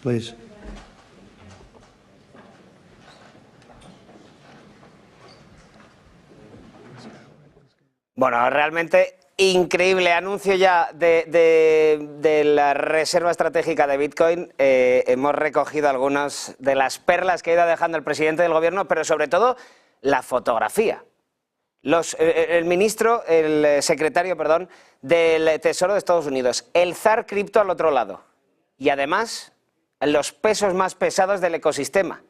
please. Bueno, realmente increíble anuncio ya de la reserva estratégica de Bitcoin. Hemos recogido algunas de las perlas que ha ido dejando el presidente del gobierno, pero sobre todo la fotografía. El secretario, perdón, del Tesoro de Estados Unidos, el zar cripto al otro lado y además los pesos más pesados del ecosistema.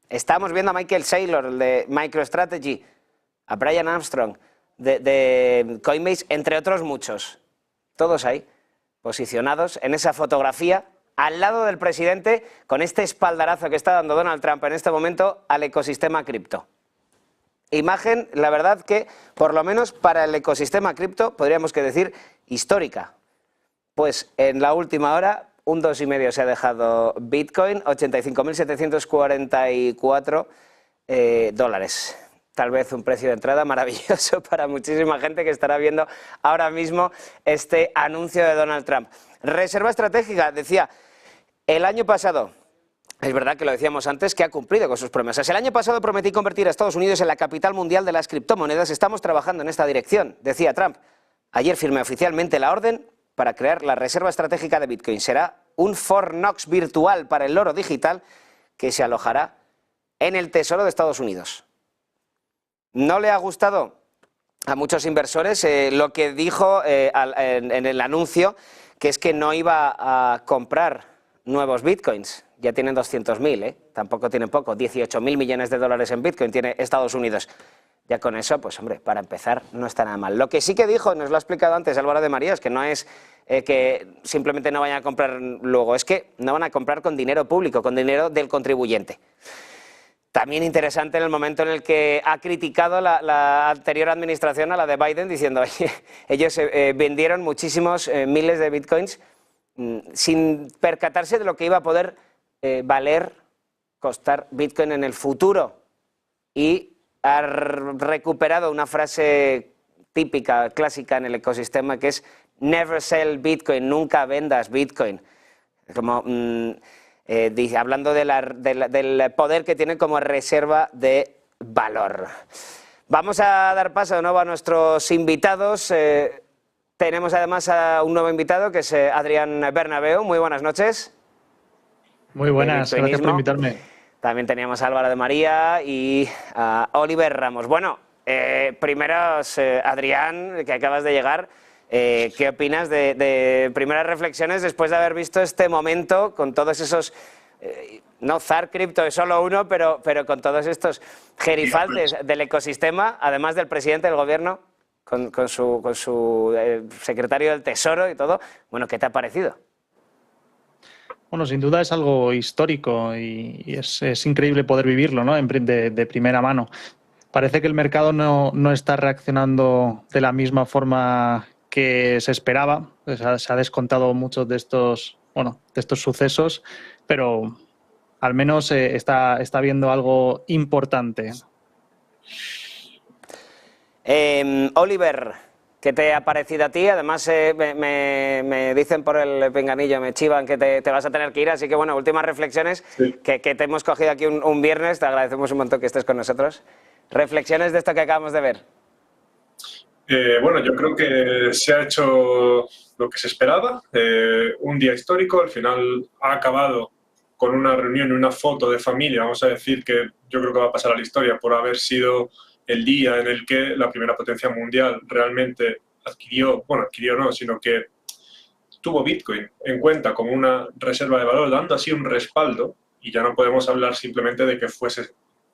Estamos viendo a Michael Saylor, el de MicroStrategy, a Brian Armstrong de Coinbase, entre otros muchos. Todos ahí, posicionados en esa fotografía, al lado del presidente, con este espaldarazo que está dando Donald Trump en este momento al ecosistema cripto. Imagen, la verdad que, por lo menos para el ecosistema cripto, podríamos que decir histórica. Pues en la última hora, un 2,5 se ha dejado Bitcoin, 85.744 dólares. Tal vez un precio de entrada maravilloso para muchísima gente que estará viendo ahora mismo este anuncio de Donald Trump. Reserva estratégica, decía, el año pasado, es verdad que lo decíamos antes, que ha cumplido con sus promesas. El año pasado prometí convertir a Estados Unidos en la capital mundial de las criptomonedas. Estamos trabajando en esta dirección, decía Trump. Ayer firmé oficialmente la orden para crear la reserva estratégica de Bitcoin. Será un Fort Knox virtual para el oro digital que se alojará en el Tesoro de Estados Unidos. No le ha gustado a muchos inversores lo que dijo en el anuncio, que es que no iba a comprar nuevos bitcoins. Ya tienen 200.000, tampoco tienen poco, 18.000 millones de dólares en bitcoin tiene Estados Unidos. Ya con eso, pues hombre, para empezar no está nada mal. Lo que sí que dijo, nos lo ha explicado antes Álvaro de María, es que no es que simplemente no vayan a comprar luego, es que no van a comprar con dinero público, con dinero del contribuyente. También interesante en el momento en el que ha criticado la anterior administración a la de Biden, diciendo que ellos vendieron muchísimos miles de bitcoins sin percatarse de lo que iba a poder costar bitcoin en el futuro. Y ha recuperado una frase típica, clásica en el ecosistema, que es never sell bitcoin, nunca vendas bitcoin. Como... hablando del poder que tiene como reserva de valor. Vamos a dar paso de nuevo a nuestros invitados. Tenemos además a un nuevo invitado que es Adrián Bernabeu. Muy buenas noches. Muy buenas, gracias por invitarme. También teníamos a Álvaro de María y a Oliver Ramos. Bueno, primeros, Adrián, que acabas de llegar. ¿Qué opinas de primeras reflexiones después de haber visto este momento con todos esos, no zar cripto es solo uno, pero con todos estos gerifaltes del ecosistema, además del presidente del gobierno, con su secretario del Tesoro y todo? Bueno, ¿qué te ha parecido? Bueno, sin duda es algo histórico y es increíble poder vivirlo, ¿no? de primera mano. Parece que el mercado no está reaccionando de la misma forma que se esperaba. Se ha descontado muchos de estos sucesos, pero al menos está viendo algo importante. Oliver, ¿qué te ha parecido a ti? Además, me dicen por el pinganillo, me chivan que te vas a tener que ir, así que bueno, últimas reflexiones, sí. que te hemos cogido aquí un viernes, te agradecemos un montón que estés con nosotros. Reflexiones de esto que acabamos de ver. Bueno, yo creo que se ha hecho lo que se esperaba, un día histórico, al final ha acabado con una reunión y una foto de familia, vamos a decir que yo creo que va a pasar a la historia por haber sido el día en el que la primera potencia mundial realmente adquirió no, sino que tuvo Bitcoin en cuenta como una reserva de valor, dando así un respaldo, y ya no podemos hablar simplemente de que fuese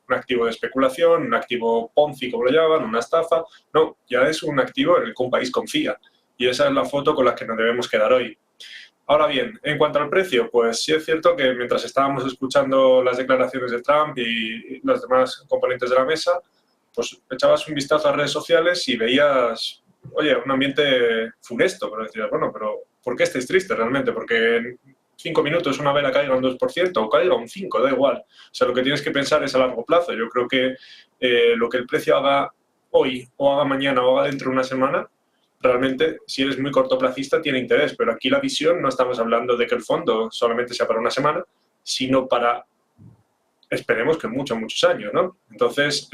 un activo de especulación, un activo Ponzi, como lo llaman, una estafa. No, ya es un activo en el que un país confía. Y esa es la foto con la que nos debemos quedar hoy. Ahora bien, en cuanto al precio, pues sí es cierto que mientras estábamos escuchando las declaraciones de Trump y los demás componentes de la mesa, pues echabas un vistazo a redes sociales y veías, oye, un ambiente funesto, pero decías, bueno, pero ¿por qué estáis tristes realmente? Porque en 5 minutos una vela caiga un 2% o caiga un 5%, da igual. O sea, lo que tienes que pensar es a largo plazo. Yo creo que lo que el precio haga hoy o haga mañana o haga dentro de una semana, realmente, si eres muy cortoplacista, tiene interés. Pero aquí la visión, no estamos hablando de que el fondo solamente sea para una semana, sino para, esperemos que muchos años, ¿no? Entonces,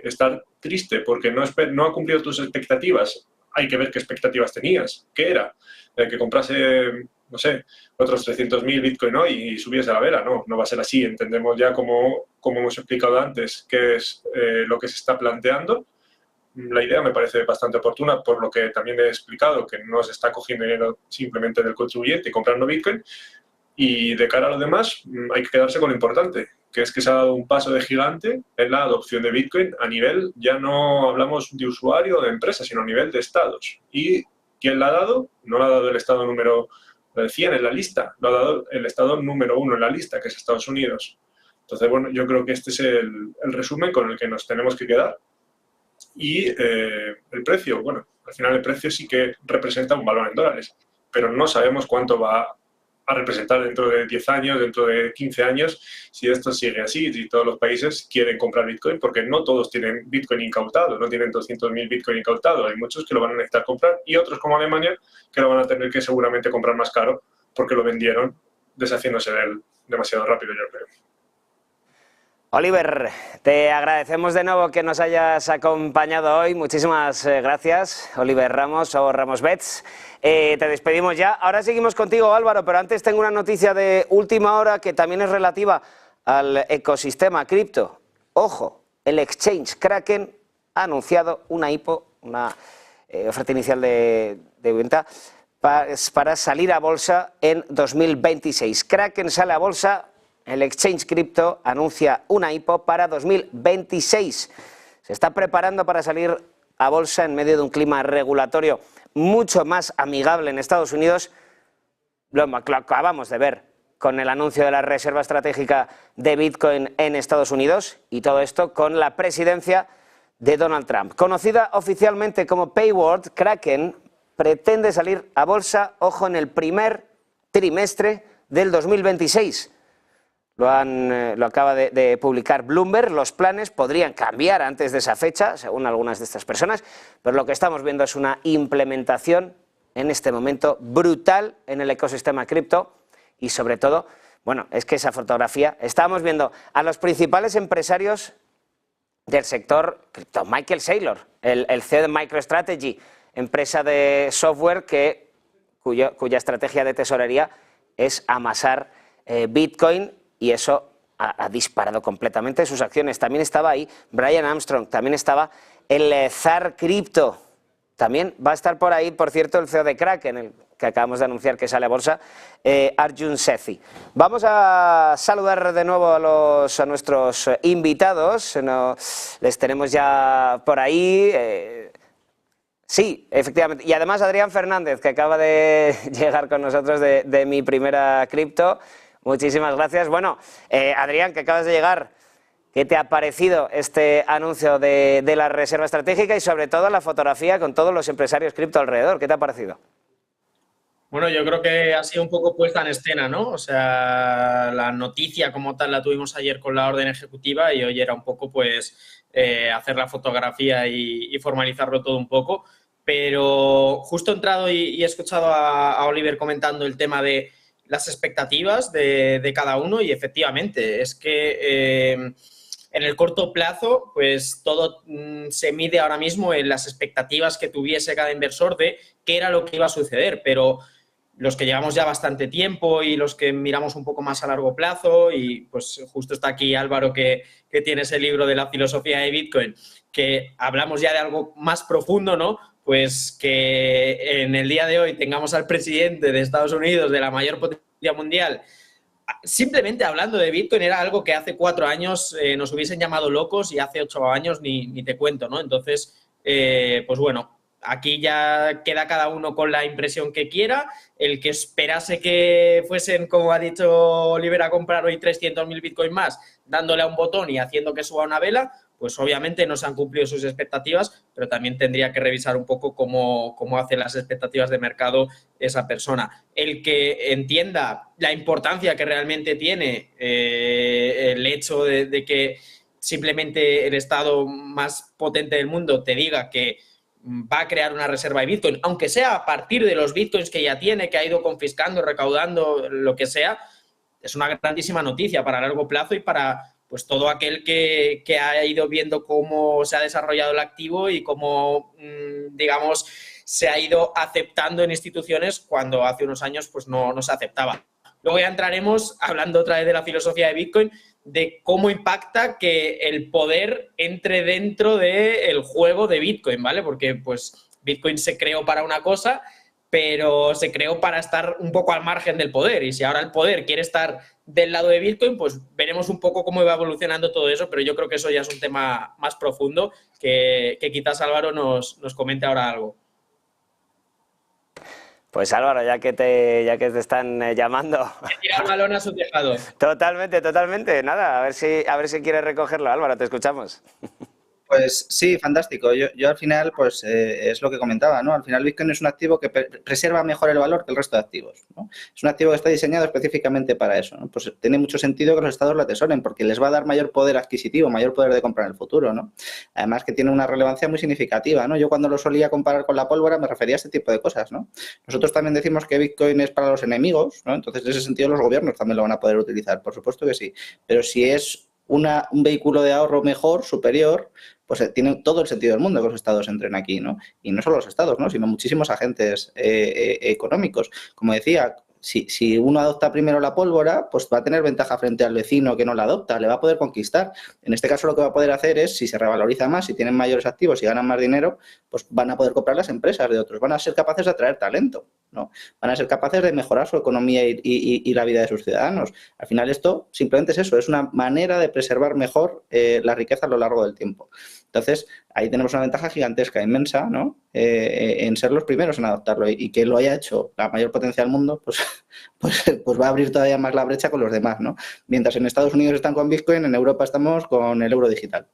estar triste porque no ha cumplido tus expectativas. Hay que ver qué expectativas tenías. ¿Qué era? Que comprase, no sé, otros 300.000 Bitcoin hoy y subiese a la vela. No va a ser así. Entendemos ya, como hemos explicado antes, qué es lo que se está planteando. La idea me parece bastante oportuna, por lo que también he explicado, que no se está cogiendo dinero simplemente del contribuyente y comprando Bitcoin. Y de cara a lo demás, hay que quedarse con lo importante, que es que se ha dado un paso de gigante en la adopción de Bitcoin a nivel, ya no hablamos de usuario o de empresa, sino a nivel de estados. ¿Y quién la ha dado? No la ha dado el estado número 100 en la lista, lo ha dado el estado número 1 en la lista, que es Estados Unidos. Entonces, bueno, yo creo que este es el resumen con el que nos tenemos que quedar. Y el precio, bueno, al final el precio sí que representa un valor en dólares, pero no sabemos cuánto va a representar dentro de 10 años, dentro de 15 años, si esto sigue así, si todos los países quieren comprar Bitcoin, porque no todos tienen Bitcoin incautado, no tienen 200.000 Bitcoin incautados. Hay muchos que lo van a necesitar comprar y otros, como Alemania, que lo van a tener que seguramente comprar más caro porque lo vendieron deshaciéndose de él demasiado rápido, yo creo. Oliver, te agradecemos de nuevo que nos hayas acompañado hoy. Muchísimas gracias, Oliver Ramos o Ramos Bets. Te despedimos ya. Ahora seguimos contigo, Álvaro, pero antes tengo una noticia de última hora que también es relativa al ecosistema cripto. Ojo, el exchange Kraken ha anunciado una IPO, una oferta inicial de venta, para salir a bolsa en 2026. Kraken sale a bolsa. El exchange cripto anuncia una IPO para 2026. Se está preparando para salir a bolsa en medio de un clima regulatorio mucho más amigable en Estados Unidos. Lo acabamos de ver con el anuncio de la reserva estratégica de Bitcoin en Estados Unidos, y todo esto con la presidencia de Donald Trump. Conocida oficialmente como Payward, Kraken pretende salir a bolsa, ojo, en el primer trimestre del 2026. Lo acaba de publicar Bloomberg. Los planes podrían cambiar antes de esa fecha, según algunas de estas personas, pero lo que estamos viendo es una implementación en este momento brutal en el ecosistema cripto. Y sobre todo, bueno, es que esa fotografía, estábamos viendo a los principales empresarios del sector cripto. Michael Saylor, el CEO de MicroStrategy, empresa de software cuya estrategia de tesorería es amasar Bitcoin, y eso ha disparado completamente sus acciones. También estaba ahí Brian Armstrong, también estaba el zar cripto. También va a estar por ahí, por cierto, el CEO de Kraken, el que acabamos de anunciar que sale a bolsa, Arjun Sethi. Vamos a saludar de nuevo a nuestros invitados. Les tenemos ya por ahí. Sí, efectivamente. Y además Adrián Fernández, que acaba de llegar con nosotros de Mi Primera Cripto. Muchísimas gracias. Bueno, Adrián, que acabas de llegar, ¿qué te ha parecido este anuncio de la reserva estratégica y sobre todo la fotografía con todos los empresarios cripto alrededor? ¿Qué te ha parecido? Bueno, yo creo que ha sido un poco puesta en escena, ¿no? O sea, la noticia como tal la tuvimos ayer con la orden ejecutiva y hoy era un poco, pues, hacer la fotografía y formalizarlo todo un poco. Pero justo he entrado y he escuchado a Oliver comentando el tema de las expectativas de cada uno, y efectivamente es que en el corto plazo pues todo se mide ahora mismo en las expectativas que tuviese cada inversor de qué era lo que iba a suceder, pero los que llevamos ya bastante tiempo y los que miramos un poco más a largo plazo, y pues justo está aquí Álvaro que tiene ese libro de la filosofía de Bitcoin, que hablamos ya de algo más profundo, ¿no? Pues que en el día de hoy tengamos al presidente de Estados Unidos, de la mayor potencia mundial, simplemente hablando de Bitcoin, era algo que hace 4 años nos hubiesen llamado locos, y hace 8 años ni te cuento, ¿no? Entonces, pues bueno, aquí ya queda cada uno con la impresión que quiera. El que esperase que fuesen, como ha dicho Oliver, a comprar hoy 300.000 Bitcoin más, dándole a un botón y haciendo que suba una vela, pues obviamente no se han cumplido sus expectativas, pero también tendría que revisar un poco cómo hace las expectativas de mercado esa persona. El que entienda la importancia que realmente tiene el hecho de que simplemente el estado más potente del mundo te diga que va a crear una reserva de Bitcoin, aunque sea a partir de los Bitcoins que ya tiene, que ha ido confiscando, recaudando, lo que sea, es una grandísima noticia para largo plazo y para pues todo aquel que ha ido viendo cómo se ha desarrollado el activo y cómo, digamos, se ha ido aceptando en instituciones cuando hace unos años pues no se aceptaba. Luego ya entraremos, hablando otra vez de la filosofía de Bitcoin, de cómo impacta que el poder entre dentro del juego de Bitcoin, ¿vale? Porque pues Bitcoin se creó para una cosa, pero se creó para estar un poco al margen del poder. Y si ahora el poder quiere estar del lado de Bitcoin, pues veremos un poco cómo va evolucionando todo eso, pero yo creo que eso ya es un tema más profundo que quizás Álvaro nos comente ahora algo. Pues Álvaro, ya que te están llamando. Tira el balón a su tejado. Totalmente. Nada, a ver si quieres recogerlo. Álvaro, te escuchamos. Pues sí, fantástico. Yo al final, pues es lo que comentaba, ¿no? Al final Bitcoin es un activo que preserva mejor el valor que el resto de activos, ¿no? Es un activo que está diseñado específicamente para eso, ¿no? Pues tiene mucho sentido que los estados lo atesoren porque les va a dar mayor poder adquisitivo, mayor poder de compra en el futuro, ¿no? Además que tiene una relevancia muy significativa, ¿no? Yo cuando lo solía comparar con la pólvora me refería a este tipo de cosas, ¿no? Nosotros también decimos que Bitcoin es para los enemigos, ¿no? Entonces, en ese sentido, los gobiernos también lo van a poder utilizar, por supuesto que sí. Pero si es un vehículo de ahorro mejor, superior, pues tiene todo el sentido del mundo que los estados entren aquí, ¿no? Y no solo los estados, ¿no? Sino muchísimos agentes económicos. Como decía, si uno adopta primero la pólvora, pues va a tener ventaja frente al vecino que no la adopta, le va a poder conquistar. En este caso lo que va a poder hacer es, si se revaloriza más, si tienen mayores activos y ganan más dinero, pues van a poder comprar las empresas de otros, van a ser capaces de atraer talento, ¿no? Van a ser capaces de mejorar su economía y la vida de sus ciudadanos. Al final esto simplemente es eso, es una manera de preservar mejor la riqueza a lo largo del tiempo. Entonces, ahí tenemos una ventaja gigantesca, inmensa, ¿no? En ser los primeros en adoptarlo y que lo haya hecho la mayor potencia del mundo, pues va a abrir todavía más la brecha con los demás, ¿no? Mientras en Estados Unidos están con Bitcoin, en Europa estamos con el euro digital.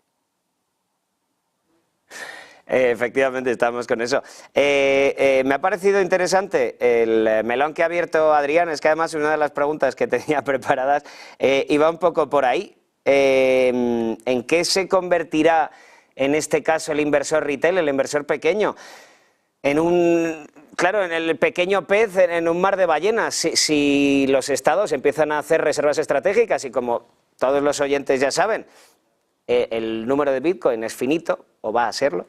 Efectivamente, estamos con eso. Me ha parecido interesante el melón que ha abierto Adrián, es que además una de las preguntas que tenía preparadas iba un poco por ahí. ¿En qué se convertirá en este caso el inversor retail, el inversor pequeño? En el pequeño pez en un mar de ballenas. Si los estados empiezan a hacer reservas estratégicas y como todos los oyentes ya saben, el número de Bitcoin es finito o va a serlo,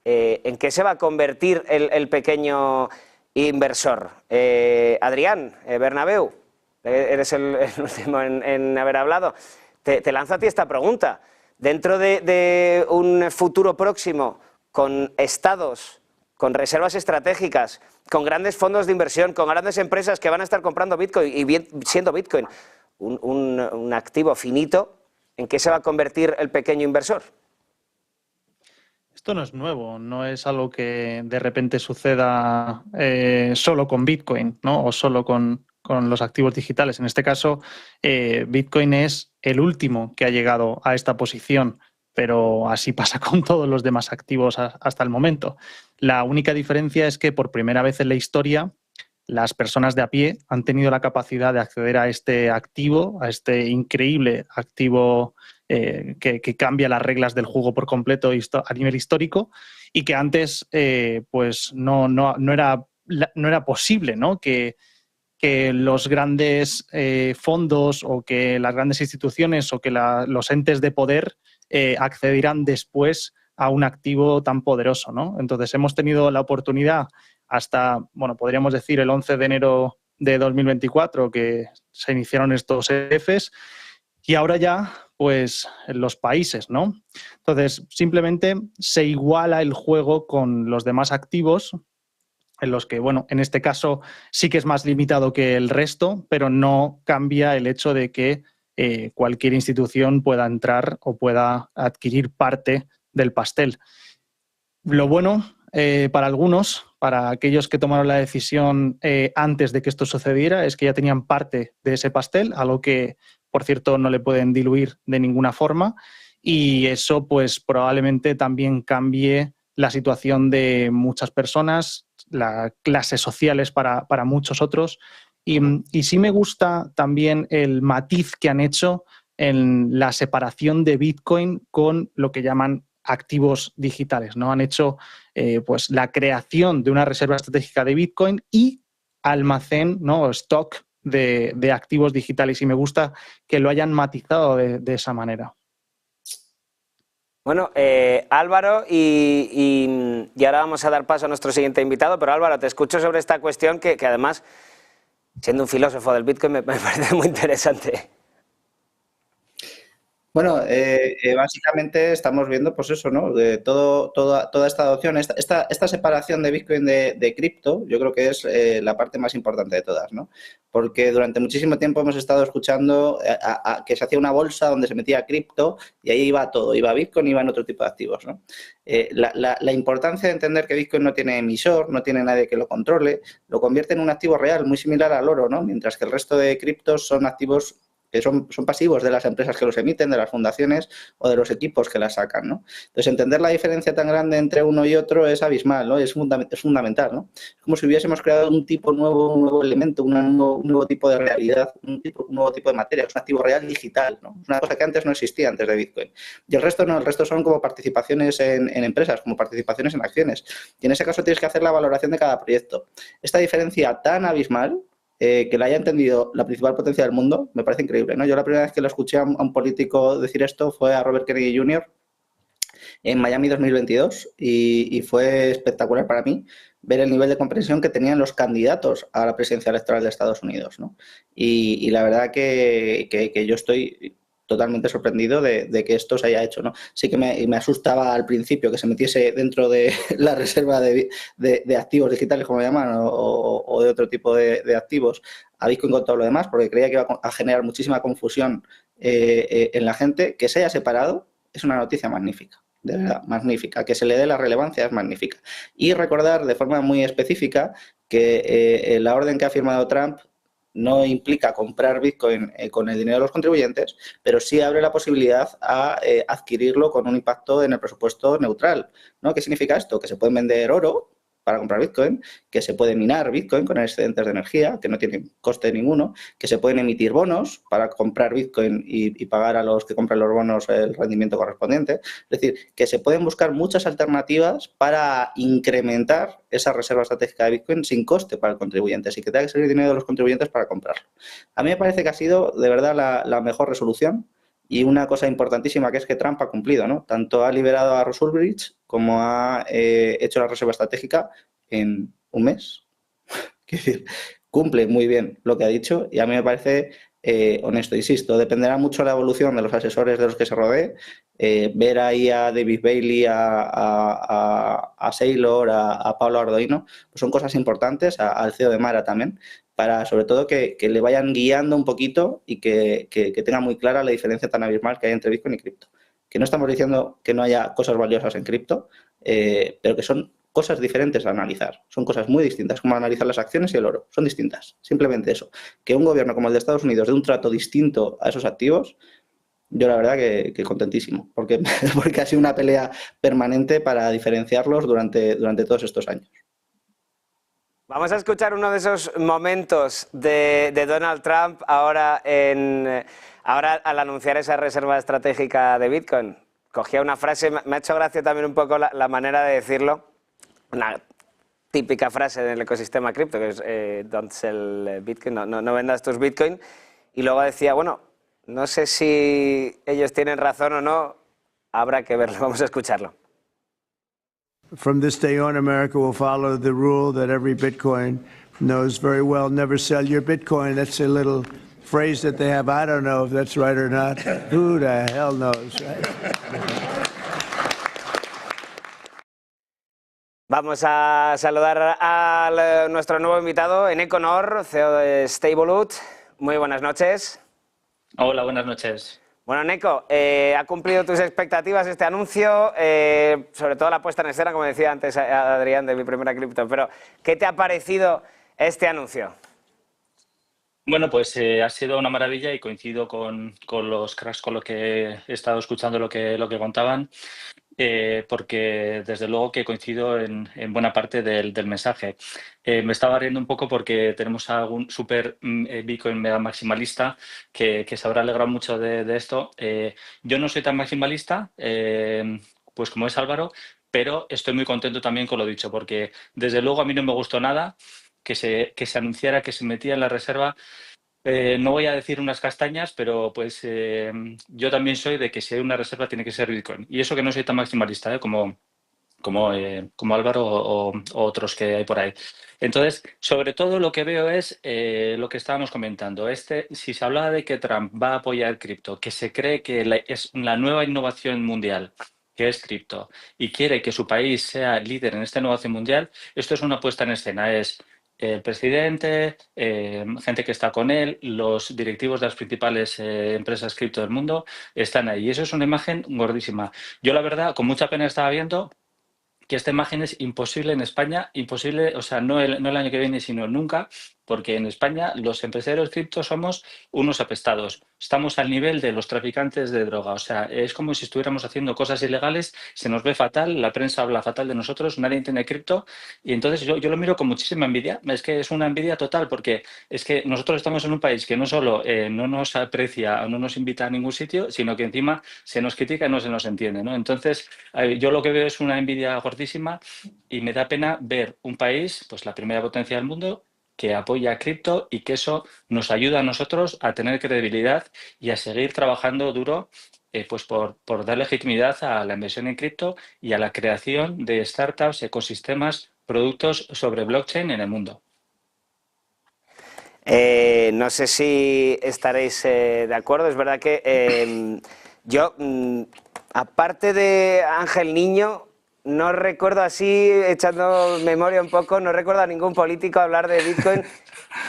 ¿en qué se va a convertir el pequeño inversor? Adrián, Bernabéu, eres el último en haber hablado. Te lanzo a ti esta pregunta. Dentro de un futuro próximo, con estados, con reservas estratégicas, con grandes fondos de inversión, con grandes empresas que van a estar comprando Bitcoin y siendo Bitcoin un activo finito, ¿en qué se va a convertir el pequeño inversor? Esto no es nuevo, no es algo que de repente suceda solo con Bitcoin, ¿no? O solo con los activos digitales. En este caso, Bitcoin es el último que ha llegado a esta posición, pero así pasa con todos los demás activos hasta el momento. La única diferencia es que por primera vez en la historia las personas de a pie han tenido la capacidad de acceder a este activo, a este increíble activo que cambia las reglas del juego por completo a nivel histórico y que antes pues no era posible, ¿no? Que los grandes fondos o que las grandes instituciones o que los entes de poder accedieran después a un activo tan poderoso, ¿no? Entonces hemos tenido la oportunidad hasta, bueno, podríamos decir el 11 de enero de 2024 que se iniciaron estos ETFs y ahora ya, pues, los países, ¿no? Entonces, simplemente se iguala el juego con los demás activos en los que, bueno, en este caso sí que es más limitado que el resto, pero no cambia el hecho de que cualquier institución pueda entrar o pueda adquirir parte del pastel. Lo bueno para algunos, para aquellos que tomaron la decisión antes de que esto sucediera, es que ya tenían parte de ese pastel, algo que, por cierto, no le pueden diluir de ninguna forma, y eso pues probablemente también cambie la situación de muchas personas, las clases sociales para muchos otros. Y sí me gusta también el matiz que han hecho en la separación de Bitcoin con lo que llaman activos digitales, ¿no? Han hecho pues la creación de una reserva estratégica de Bitcoin y almacén, ¿no? O stock de activos digitales y me gusta que lo hayan matizado de esa manera. Bueno, Álvaro, y ahora vamos a dar paso a nuestro siguiente invitado, pero Álvaro, te escucho sobre esta cuestión que además, siendo un filósofo del Bitcoin, me parece muy interesante. Bueno, básicamente estamos viendo, pues eso, ¿no? De toda esta adopción, esta separación de Bitcoin de cripto, yo creo que es la parte más importante de todas, ¿no? Porque durante muchísimo tiempo hemos estado escuchando que se hacía una bolsa donde se metía cripto y ahí iba todo, iba Bitcoin, iba en otro tipo de activos, ¿no? La importancia de entender que Bitcoin no tiene emisor, no tiene nadie que lo controle, lo convierte en un activo real, muy similar al oro, ¿no? Mientras que el resto de criptos son activos que son pasivos de las empresas que los emiten, de las fundaciones o de los equipos que las sacan, ¿no? Entonces, entender la diferencia tan grande entre uno y otro es abismal, ¿no? Es fundamental, ¿no? Es como si hubiésemos creado un nuevo elemento, un nuevo tipo de realidad, un nuevo tipo de materia, es un activo real digital, ¿no? Es una cosa que antes no existía antes de Bitcoin. Y el resto no, el resto son como participaciones en empresas, como participaciones en acciones. Y en ese caso tienes que hacer la valoración de cada proyecto. Esta diferencia tan abismal, que la haya entendido la principal potencia del mundo, me parece increíble, ¿no? Yo la primera vez que lo escuché a un político decir esto fue a Robert Kennedy Jr. en Miami 2022 y fue espectacular para mí ver el nivel de comprensión que tenían los candidatos a la presidencia electoral de Estados Unidos, ¿no? Y la verdad que yo estoy totalmente sorprendido de que esto se haya hecho, ¿no? Sí que me asustaba al principio que se metiese dentro de la reserva de activos digitales, como llaman, o de otro tipo de activos, a Bitcoin con todo lo demás, porque creía que iba a generar muchísima confusión en la gente. Que se haya separado es una noticia magnífica, de verdad, magnífica. Que se le dé la relevancia es magnífica. Y recordar de forma muy específica que la orden que ha firmado Trump no implica comprar Bitcoin con el dinero de los contribuyentes, pero sí abre la posibilidad a adquirirlo con un impacto en el presupuesto neutral, ¿no? ¿Qué significa esto? Que se pueden vender oro para comprar Bitcoin, que se puede minar Bitcoin con excedentes de energía, que no tienen coste ninguno, que se pueden emitir bonos para comprar Bitcoin y pagar a los que compran los bonos el rendimiento correspondiente. Es decir, que se pueden buscar muchas alternativas para incrementar esa reserva estratégica de Bitcoin sin coste para el contribuyente, así que tenga que salir dinero de los contribuyentes para comprarlo. A mí me parece que ha sido de verdad la mejor resolución. Y una cosa importantísima que es que Trump ha cumplido, ¿no? Tanto ha liberado a Ross Ulbricht como ha hecho la reserva estratégica en un mes. Quiero decir, cumple muy bien lo que ha dicho y a mí me parece honesto. Insisto, dependerá mucho la evolución de los asesores de los que se rodee. Ver ahí a David Bailey, a Saylor, a Pablo Ardoino, pues son cosas importantes, al CEO de Mara también, para sobre todo que le vayan guiando un poquito y que tenga muy clara la diferencia tan abismal que hay entre Bitcoin y cripto. Que no estamos diciendo que no haya cosas valiosas en cripto, pero que son cosas diferentes a analizar. Son cosas muy distintas, como analizar las acciones y el oro. Son distintas. Simplemente eso. Que un gobierno como el de Estados Unidos dé un trato distinto a esos activos, yo la verdad que contentísimo, porque ha sido una pelea permanente para diferenciarlos durante todos estos años. Vamos a escuchar uno de esos momentos de Donald Trump ahora al anunciar esa reserva estratégica de Bitcoin. Cogía una frase, me ha hecho gracia también un poco la manera de decirlo, una típica frase del ecosistema cripto, que es don't sell Bitcoin, no vendas tus Bitcoin. Y luego decía, bueno, no sé si ellos tienen razón o no, habrá que verlo, vamos a escucharlo. From this day on, America will follow the rule that every Bitcoin knows very well, never sell your Bitcoin. That's a little phrase that they have. I don't know if that's right or not. Who the hell knows, right? Vamos a saludar a nuestro nuevo invitado, Eneko Nor, CEO de Stablewood. Muy buenas noches. Hola, buenas noches. Bueno, Eneko, ¿ha cumplido tus expectativas este anuncio? Sobre todo la puesta en escena, como decía antes Adrián, de Mi Primera Cripto. Pero, ¿qué te ha parecido este anuncio? Bueno, pues ha sido una maravilla y coincido con los cracks con lo que he estado escuchando lo que contaban, porque desde luego que coincido en buena parte del mensaje. Me estaba riendo un poco porque tenemos a algún super Bitcoin mega maximalista que se habrá alegrado mucho de esto. Yo no soy tan maximalista, pues como es Álvaro, pero estoy muy contento también con lo dicho, porque desde luego a mí no me gustó nada que se anunciara que se metía en la reserva No voy a decir unas castañas, pero pues yo también soy de que si hay una reserva tiene que ser Bitcoin. Y eso que no soy tan maximalista, como Álvaro o otros que hay por ahí. Entonces, sobre todo lo que veo es lo que estábamos comentando. Si se hablaba de que Trump va a apoyar cripto, que se cree que es la nueva innovación mundial, que es cripto, y quiere que su país sea líder en esta innovación mundial, esto es una puesta en escena. Es el presidente, gente que está con él, los directivos de las principales empresas cripto del mundo están ahí. Y eso es una imagen gordísima. Yo, la verdad, con mucha pena estaba viendo que esta imagen es imposible en España, imposible, o sea, no el año que viene, sino nunca, porque en España los empresarios cripto somos unos apestados. Estamos al nivel de los traficantes de droga. O sea, es como si estuviéramos haciendo cosas ilegales, se nos ve fatal, la prensa habla fatal de nosotros, nadie entiende cripto. Y entonces yo lo miro con muchísima envidia. Es que es una envidia total, porque es que nosotros estamos en un país que no solo no nos aprecia o no nos invita a ningún sitio, sino que encima se nos critica y no se nos entiende, ¿no? Entonces, yo lo que veo es una envidia gordísima y me da pena ver un país, pues la primera potencia del mundo, que apoya a cripto y que eso nos ayuda a nosotros a tener credibilidad y a seguir trabajando duro pues por dar legitimidad a la inversión en cripto y a la creación de startups, ecosistemas, productos sobre blockchain en el mundo. No sé si estaréis de acuerdo. Es verdad que yo, aparte de Ángel Niño, no recuerdo, así echando memoria un poco, no recuerdo a ningún político hablar de Bitcoin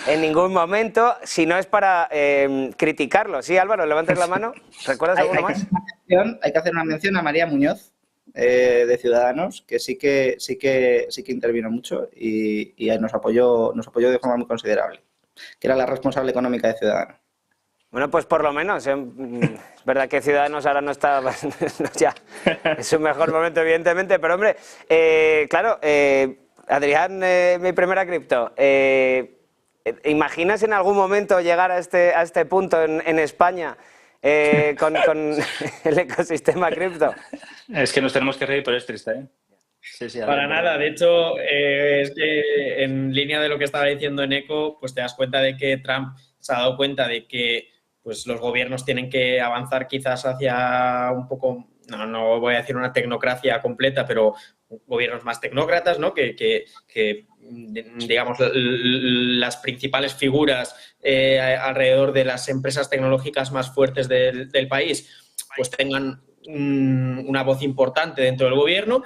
en ningún momento, si no es para criticarlo. Sí, Álvaro, levantes la mano. ¿Recuerdas alguno más? Hay que hacer una mención a María Muñoz, de Ciudadanos, que sí que intervino mucho y nos apoyó de forma muy considerable, que era la responsable económica de Ciudadanos. Bueno, pues por lo menos. Es verdad que Ciudadanos ahora no está ya en su mejor momento, evidentemente, pero hombre, claro, Adrián, mi primera cripto, ¿imaginas en algún momento llegar a este punto en España con el ecosistema cripto? Es que nos tenemos que reír, pero es triste, ¿eh? Sí, Para nada, de hecho, es que en línea de lo que estaba diciendo Eneco, pues te das cuenta de que Trump se ha dado cuenta de que pues los gobiernos tienen que avanzar quizás hacia un poco, no voy a decir una tecnocracia completa, pero gobiernos más tecnócratas, ¿no? Que digamos, las principales figuras alrededor de las empresas tecnológicas más fuertes del país, pues tengan una voz importante dentro del gobierno.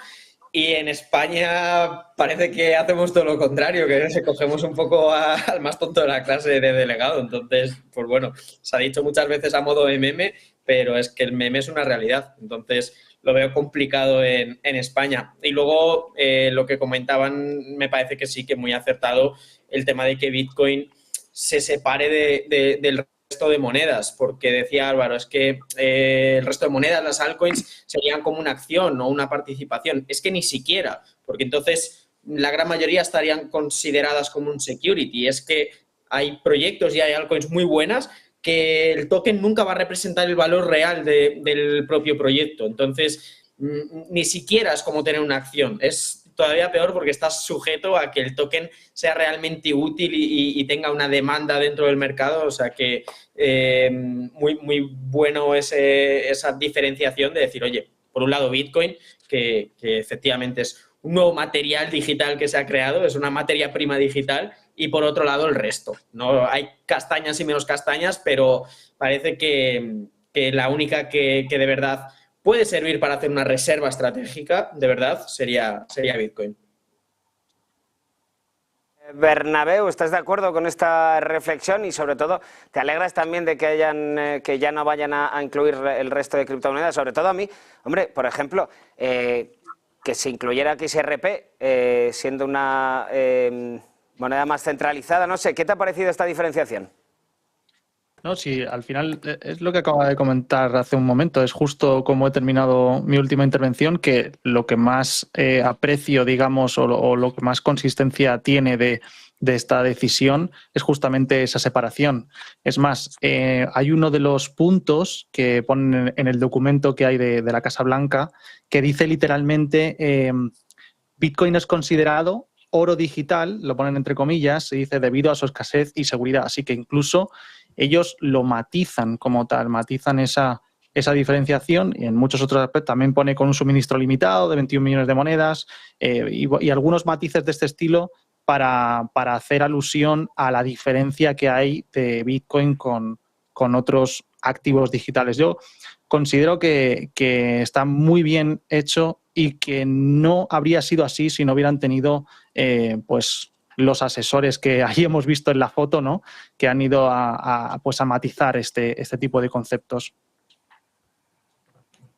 Y en España parece que hacemos todo lo contrario, que cogemos un poco al más tonto de la clase de delegado. Entonces, pues bueno, se ha dicho muchas veces a modo de meme, pero es que el meme es una realidad. Entonces, lo veo complicado en España. Y luego, lo que comentaban, me parece que sí, que muy acertado el tema de que Bitcoin se separe del resto de monedas, porque decía Álvaro, es que el resto de monedas, las altcoins, serían como una acción o una participación. Es que ni siquiera, porque entonces la gran mayoría estarían consideradas como un security. Es que hay proyectos y hay altcoins muy buenas que el token nunca va a representar el valor real del propio proyecto. Entonces, ni siquiera es como tener una acción. Es todavía peor porque estás sujeto a que el token sea realmente útil y tenga una demanda dentro del mercado. O sea que muy bueno esa diferenciación de decir, oye, por un lado Bitcoin, que efectivamente es un nuevo material digital que se ha creado, es una materia prima digital, y por otro lado el resto. No hay castañas y menos castañas, pero parece que la única que de verdad puede servir para hacer una reserva estratégica, de verdad, sería Bitcoin. Bernabéu, ¿estás de acuerdo con esta reflexión? Y sobre todo, ¿te alegras también de que ya no vayan a incluir el resto de criptomonedas? Sobre todo a mí, hombre, por ejemplo, que se incluyera XRP siendo una moneda más centralizada. No sé, ¿qué te ha parecido esta diferenciación? No, sí, al final es lo que acaba de comentar hace un momento. Es justo como he terminado mi última intervención, que lo que más aprecio, digamos, o lo que más consistencia tiene de esta decisión es justamente esa separación. Es más, hay uno de los puntos que ponen en el documento que hay de la Casa Blanca que dice literalmente Bitcoin es considerado oro digital, lo ponen entre comillas, se dice debido a su escasez y seguridad. Así que incluso ellos lo matizan como tal, matizan esa diferenciación, y en muchos otros aspectos también pone con un suministro limitado de 21 millones de monedas y algunos matices de este estilo para hacer alusión a la diferencia que hay de Bitcoin con otros activos digitales. Yo considero que está muy bien hecho y que no habría sido así si no hubieran tenido pues los asesores que ahí hemos visto en la foto, ¿no? Que han ido a matizar este tipo de conceptos.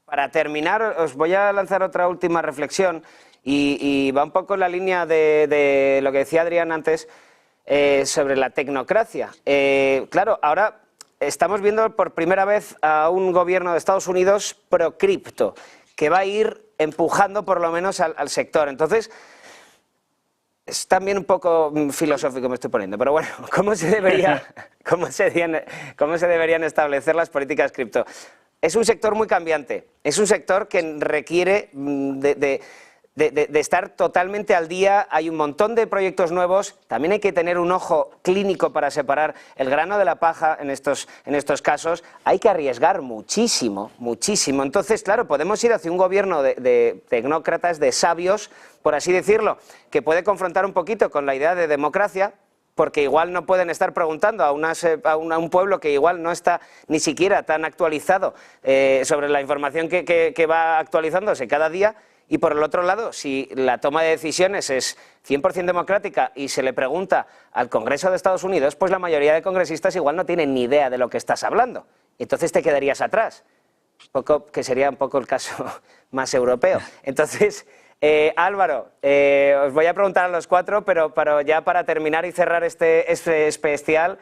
Para terminar, os voy a lanzar otra última reflexión y va un poco en la línea de lo que decía Adrián antes sobre la tecnocracia. Claro, ahora estamos viendo por primera vez a un gobierno de Estados Unidos pro cripto, que va a ir empujando por lo menos al sector. Entonces, es también un poco filosófico me estoy poniendo, pero bueno, ¿cómo se deberían establecer las políticas cripto? Es un sector muy cambiante, es un sector que requiere de estar totalmente al día. Hay un montón de proyectos nuevos, también hay que tener un ojo clínico para separar el grano de la paja en estos casos. Hay que arriesgar muchísimo, muchísimo. Entonces, claro, podemos ir hacia un gobierno de tecnócratas, de sabios, por así decirlo, que puede confrontar un poquito con la idea de democracia, porque igual no pueden estar preguntando a un pueblo que igual no está ni siquiera tan actualizado sobre la información que va actualizándose cada día. Y por el otro lado, si la toma de decisiones es 100% democrática y se le pregunta al Congreso de Estados Unidos, pues la mayoría de congresistas igual no tienen ni idea de lo que estás hablando. Entonces te quedarías atrás, que sería un poco el caso más europeo. Entonces, Álvaro, os voy a preguntar a los cuatro, pero ya para terminar y cerrar este especial,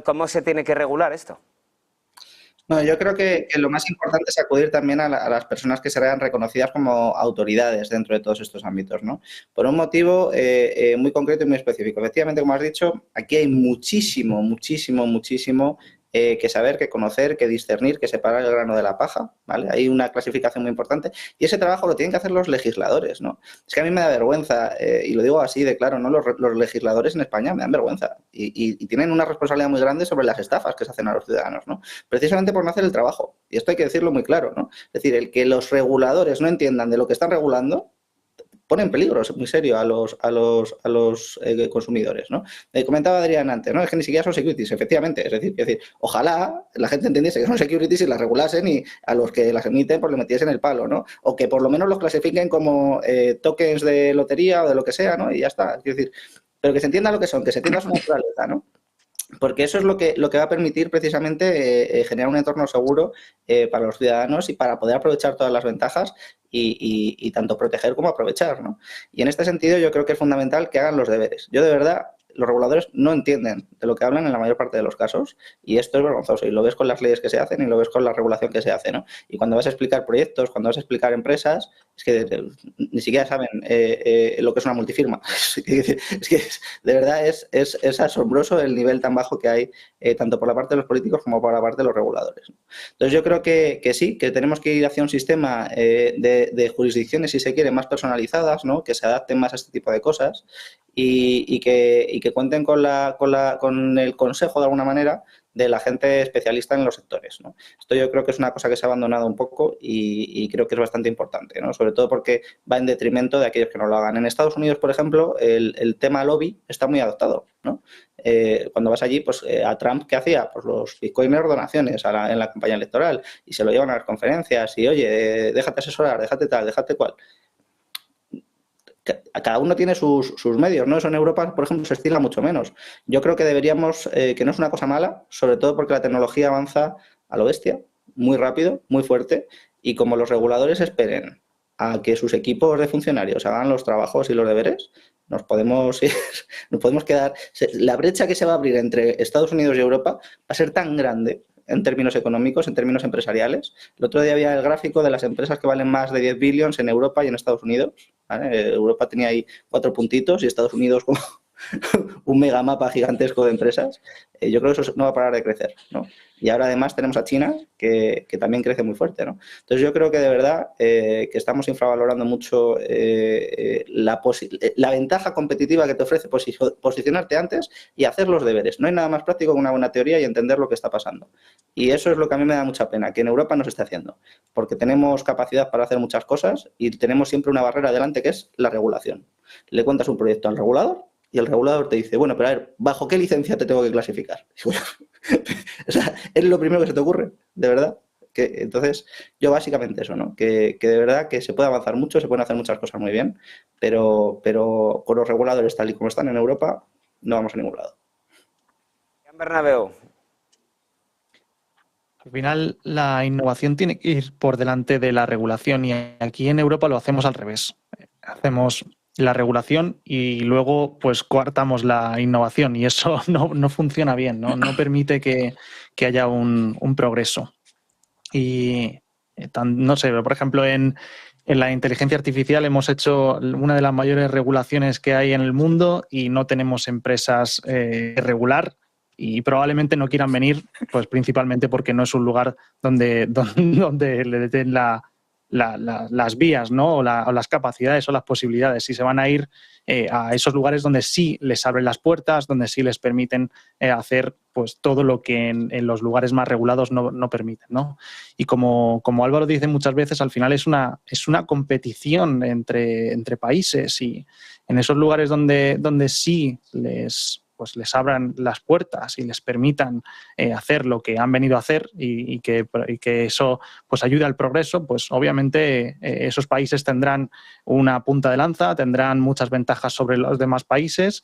¿cómo se tiene que regular esto? No, yo creo que lo más importante es acudir también a las personas que sean reconocidas como autoridades dentro de todos estos ámbitos, ¿no? Por un motivo muy concreto y muy específico. Efectivamente, como has dicho, aquí hay muchísimo que saber, que conocer, que discernir, que separar el grano de la paja, ¿vale? Hay una clasificación muy importante y ese trabajo lo tienen que hacer los legisladores, ¿no? Es que a mí me da vergüenza, y lo digo así de claro, ¿no? Los legisladores en España me dan vergüenza y tienen una responsabilidad muy grande sobre las estafas que se hacen a los ciudadanos, ¿no? Precisamente por no hacer el trabajo. Y esto hay que decirlo muy claro, ¿no? Es decir, el que los reguladores no entiendan de lo que están regulando pone en peligro, es muy serio, a los consumidores, ¿no? Comentaba Adrián antes, ¿no? Es que ni siquiera son securities, efectivamente. Es decir, ojalá la gente entendiese que son securities y las regulasen y a los que las emiten pues le metiesen el palo, ¿no? O que por lo menos los clasifiquen como tokens de lotería o de lo que sea, ¿no? Y ya está. Es decir, pero que se entienda lo que son, que se entienda su naturaleza, ¿no? Porque eso es lo que va a permitir precisamente generar un entorno seguro para los ciudadanos y para poder aprovechar todas las ventajas y tanto proteger como aprovechar, ¿no? Y en este sentido yo creo que es fundamental que hagan los deberes. Yo de verdad, los reguladores no entienden de lo que hablan en la mayor parte de los casos y esto es vergonzoso y lo ves con las leyes que se hacen y lo ves con la regulación que se hace, ¿no? Y cuando vas a explicar proyectos, cuando vas a explicar empresas, es que ni siquiera saben lo que es una multifirma. Es que de verdad es asombroso el nivel tan bajo que hay tanto por la parte de los políticos como por la parte de los reguladores, ¿no? Entonces yo creo que sí, que tenemos que ir hacia un sistema de jurisdicciones, si se quiere, más personalizadas, ¿no? Que se adapten más a este tipo de cosas y que cuenten con el consejo de alguna manera de la gente especialista en los sectores, ¿no? Esto yo creo que es una cosa que se ha abandonado un poco y creo que es bastante importante, ¿no? Sobre todo porque va en detrimento de aquellos que no lo hagan. En Estados Unidos, por ejemplo, el tema lobby está muy adoptado, ¿no? Cuando vas allí, pues a Trump, ¿qué hacía? Pues los bitcoiners donaciones en la campaña electoral y se lo llevan a las conferencias y, oye, déjate asesorar, déjate tal, déjate cual. Cada uno tiene sus medios, ¿no? Eso en Europa, por ejemplo, se estila mucho menos. Yo creo que deberíamos, que no es una cosa mala, sobre todo porque la tecnología avanza a lo bestia, muy rápido, muy fuerte, y como los reguladores esperen a que sus equipos de funcionarios hagan los trabajos y los deberes, nos podemos quedar... La brecha que se va a abrir entre Estados Unidos y Europa va a ser tan grande en términos económicos, en términos empresariales. El otro día había el gráfico de las empresas que valen más de 10 billions en Europa y en Estados Unidos, ¿vale? Europa tenía ahí 4 puntitos y Estados Unidos como un megamapa gigantesco de empresas, yo creo que eso no va a parar de crecer, ¿no? Y ahora además tenemos a China, que también crece muy fuerte, ¿no? Entonces yo creo que de verdad que estamos infravalorando mucho la ventaja competitiva que te ofrece posicionarte antes y hacer los deberes. No hay nada más práctico que una buena teoría y entender lo que está pasando. Y eso es lo que a mí me da mucha pena, que en Europa no se esté haciendo, porque tenemos capacidad para hacer muchas cosas y tenemos siempre una barrera delante que es la regulación. Le cuentas un proyecto al regulador y el regulador te dice, bueno, pero a ver, ¿bajo qué licencia te tengo que clasificar? O sea, es lo primero que se te ocurre, de verdad. Entonces, yo básicamente eso, ¿no? Que de verdad que se puede avanzar mucho, se pueden hacer muchas cosas muy bien, pero con los reguladores tal y como están en Europa, no vamos a ningún lado. Bernabéu. Al final, la innovación tiene que ir por delante de la regulación y aquí en Europa lo hacemos al revés. Hacemos la regulación y luego pues coartamos la innovación y eso no funciona bien, no permite que haya un progreso. Y no sé, por ejemplo, en la inteligencia artificial hemos hecho una de las mayores regulaciones que hay en el mundo y no tenemos empresas regular y probablemente no quieran venir, pues principalmente porque no es un lugar donde le den las vías, ¿no? o las capacidades o las posibilidades. Si se van a ir a esos lugares donde sí les abren las puertas, donde sí les permiten hacer pues todo lo que en los lugares más regulados no permiten, ¿no? Y como Álvaro dice muchas veces, al final es una competición entre países y en esos lugares donde sí les abran las puertas y les permitan hacer lo que han venido a hacer y que eso pues ayude al progreso, pues obviamente esos países tendrán una punta de lanza, tendrán muchas ventajas sobre los demás países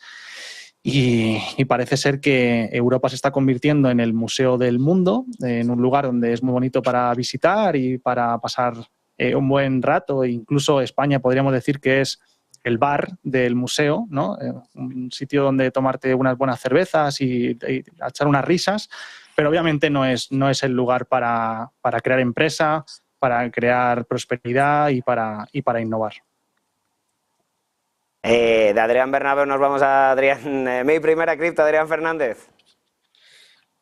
y parece ser que Europa se está convirtiendo en el museo del mundo, en un lugar donde es muy bonito para visitar y para pasar un buen rato. Incluso España podríamos decir que es el bar del museo, ¿no? Un sitio donde tomarte unas buenas cervezas y echar unas risas, pero obviamente no es el lugar para crear empresa, para crear prosperidad y para innovar. De Adrián Bernabéu nos vamos a Adrián. Mi primera cripto, Adrián Fernández.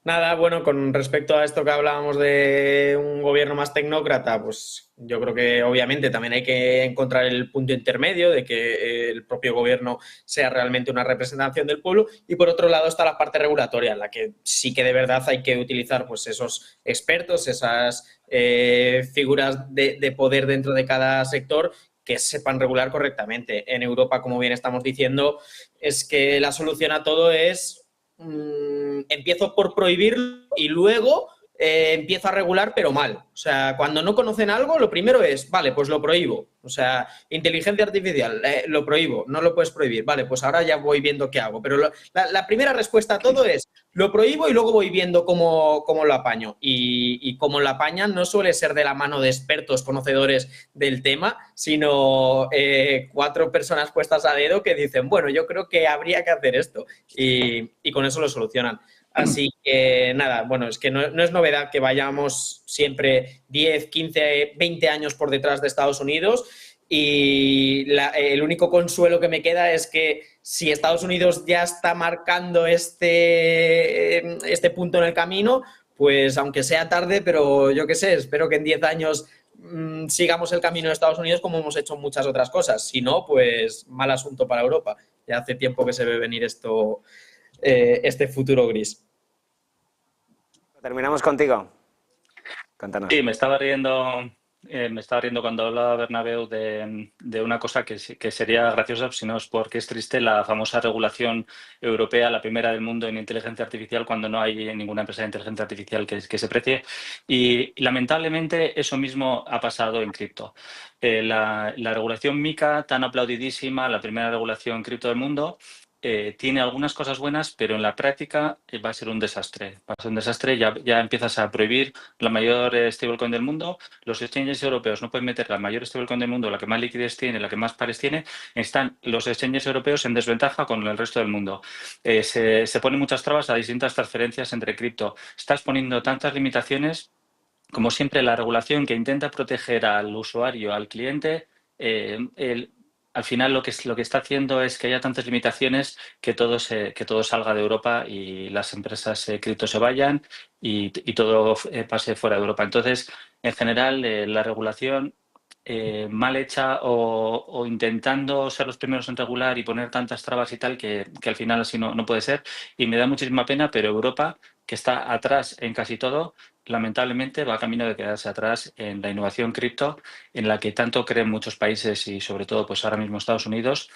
Nada, bueno, con respecto a esto que hablábamos de un gobierno más tecnócrata, pues yo creo que obviamente también hay que encontrar el punto intermedio de que el propio gobierno sea realmente una representación del pueblo y por otro lado está la parte regulatoria, en la que sí que de verdad hay que utilizar pues esos expertos, esas figuras de poder dentro de cada sector que sepan regular correctamente. En Europa, como bien estamos diciendo, es que la solución a todo es empiezo por prohibirlo y luego empiezo a regular, pero mal. O sea, cuando no conocen algo, lo primero es, vale, pues lo prohíbo. O sea, inteligencia artificial, lo prohíbo, no lo puedes prohibir. Vale, pues ahora ya voy viendo qué hago. Pero la primera respuesta a todo es, lo prohíbo y luego voy viendo cómo lo apaño. Y cómo lo apañan no suele ser de la mano de expertos, conocedores del tema, sino 4 personas puestas a dedo que dicen, bueno, yo creo que habría que hacer esto. Y con eso lo solucionan. Así que nada, bueno, es que no es novedad que vayamos siempre 10, 15, 20 años por detrás de Estados Unidos y el único consuelo que me queda es que si Estados Unidos ya está marcando este punto en el camino, pues aunque sea tarde, pero yo qué sé, espero que en 10 años sigamos el camino de Estados Unidos como hemos hecho muchas otras cosas. Si no, pues mal asunto para Europa. Ya hace tiempo que se ve venir esto, este futuro gris. Terminamos contigo. Cuéntanos. Sí, me estaba riendo cuando hablaba Bernabéu de una cosa que sería graciosa, si no es porque es triste, la famosa regulación europea, la primera del mundo en inteligencia artificial, cuando no hay ninguna empresa de inteligencia artificial que se precie. Y lamentablemente eso mismo ha pasado en cripto. La regulación MiCA, tan aplaudidísima, la primera regulación cripto del mundo, tiene algunas cosas buenas, pero en la práctica va a ser un desastre. Va a ser un desastre, ya empiezas a prohibir la mayor stablecoin del mundo. Los exchanges europeos no pueden meter la mayor stablecoin del mundo, la que más liquidez tiene, la que más pares tiene. Están los exchanges europeos en desventaja con el resto del mundo. Se ponen muchas trabas a distintas transferencias entre cripto. Estás poniendo tantas limitaciones. Como siempre, la regulación que intenta proteger al usuario, al cliente, al final lo que está haciendo es que haya tantas limitaciones que todo salga de Europa y las empresas cripto se vayan y todo pase fuera de Europa. Entonces, en general, la regulación mal hecha o intentando ser los primeros en regular y poner tantas trabas y tal que al final así no puede ser. Y me da muchísima pena, pero Europa, que está atrás en casi todo, lamentablemente va camino de quedarse atrás en la innovación cripto, en la que tanto creen muchos países y sobre todo pues ahora mismo Estados Unidos.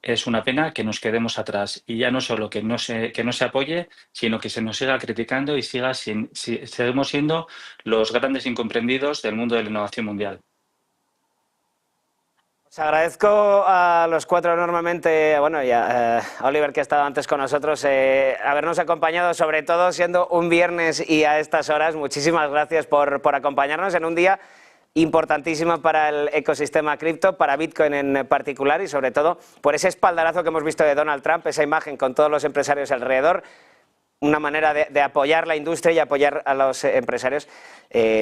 Es una pena que nos quedemos atrás y ya no solo que no se apoye, sino que se nos siga criticando y seguimos siendo los grandes incomprendidos del mundo de la innovación mundial. Os agradezco a los cuatro enormemente, bueno, y a Oliver, que ha estado antes con nosotros, habernos acompañado, sobre todo siendo un viernes y a estas horas. Muchísimas gracias por acompañarnos en un día importantísimo para el ecosistema cripto, para Bitcoin en particular y sobre todo por ese espaldarazo que hemos visto de Donald Trump, esa imagen con todos los empresarios alrededor. Una manera de apoyar la industria y apoyar a los empresarios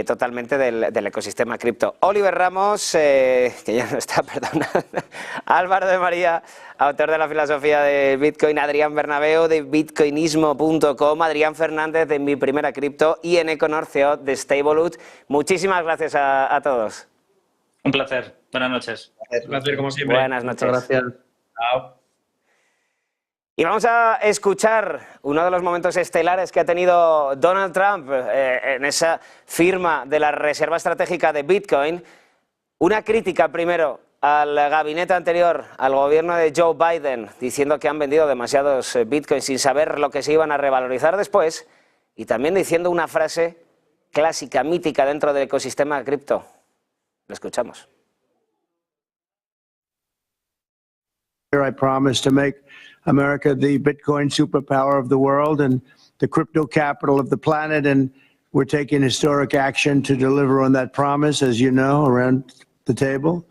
totalmente del ecosistema cripto. Oliver Ramos, que ya no está, perdona, Álvaro de María, autor de la filosofía de Bitcoin, Adrián Bernabeu de bitcoinismo.com, Adrián Fernández de Mi Primera Cripto y Eneconor, CEO de Stablewood. Muchísimas gracias a todos. Un placer. Buenas noches. Un placer, como siempre. Buenas noches. Muchas gracias. Chao. Y vamos a escuchar uno de los momentos estelares que ha tenido Donald Trump en esa firma de la Reserva Estratégica de Bitcoin. Una crítica primero al gabinete anterior, al gobierno de Joe Biden, diciendo que han vendido demasiados Bitcoins sin saber lo que se iban a revalorizar después. Y también diciendo una frase clásica, mítica dentro del ecosistema cripto. Lo escuchamos. I promise to make America the Bitcoin superpower of the world and the crypto capital of the planet, and we're taking historic action to deliver on that promise, as you know, around the table.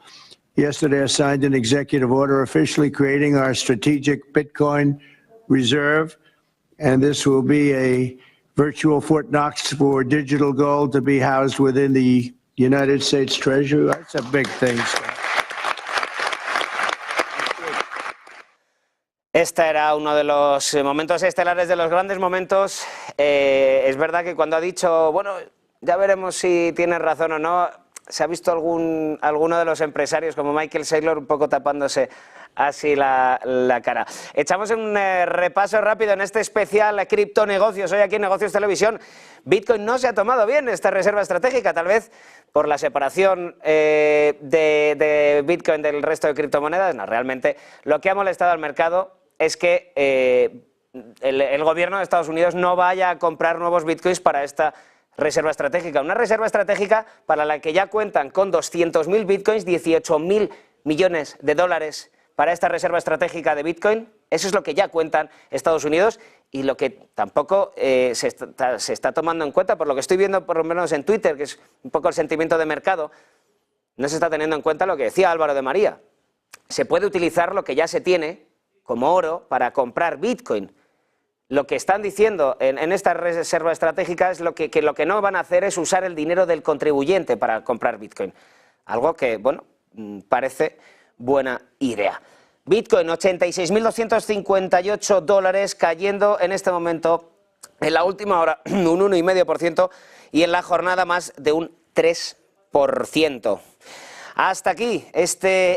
Yesterday, I signed an executive order officially creating our strategic Bitcoin reserve, and this will be a virtual Fort Knox for digital gold to be housed within the United States Treasury. That's a big thing, Scott. Este era uno de los momentos estelares, de los grandes momentos. Es verdad que cuando ha dicho, bueno, ya veremos si tiene razón o no, se ha visto alguno de los empresarios, como Michael Saylor, un poco tapándose así la cara. Echamos un repaso rápido en este especial Criptonegocios, hoy aquí en Negocios Televisión. Bitcoin no se ha tomado bien esta reserva estratégica, tal vez por la separación de Bitcoin del resto de criptomonedas. No, realmente lo que ha molestado al mercado es que el gobierno de Estados Unidos no vaya a comprar nuevos bitcoins para esta reserva estratégica. Una reserva estratégica para la que ya cuentan con 200.000 bitcoins, 18.000 millones de dólares para esta reserva estratégica de bitcoin. Eso es lo que ya cuentan Estados Unidos y lo que tampoco se está tomando en cuenta, por lo que estoy viendo por lo menos en Twitter, que es un poco el sentimiento de mercado, no se está teniendo en cuenta lo que decía Álvaro de María. Se puede utilizar lo que ya se tiene como oro para comprar Bitcoin. Lo que están diciendo en esta reserva estratégica es que lo que no van a hacer es usar el dinero del contribuyente para comprar Bitcoin. Algo que, bueno, parece buena idea. Bitcoin, 86.258 dólares, cayendo en este momento, en la última hora, un 1,5% y en la jornada más de un 3%. Hasta aquí este